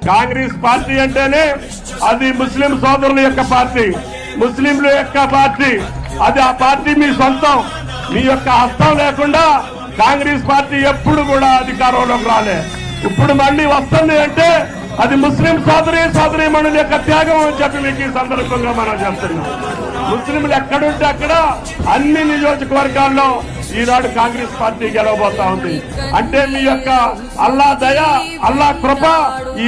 Congress party అంటేనే అది ముస్లిం సోదరుల యొక్క పార్టీ, ముస్లింల యొక్క పార్టీ. అది ఆ పార్టీ మీ సొంతం. మీ యొక్క హస్తం లేకుండా కాంగ్రెస్ పార్టీ ఎప్పుడు కూడా అధికారంలోకి రాలే. ఇప్పుడు మళ్ళీ వస్తుంది అంటే అది ముస్లిం సోదరీమణుల యొక్క త్యాగం అని చెప్పి మీకు ఈ సందర్భంగా మనం చెప్తున్నాం. ముస్లింలు ఎక్కడుంటే అక్కడ అన్ని నియోజకవర్గాల్లో ఈనాడు కాంగ్రెస్ పార్టీ గెలవబోతా ఉంది. అంటే మీ యొక్క అల్లా దయ, అల్లా కృప ఈ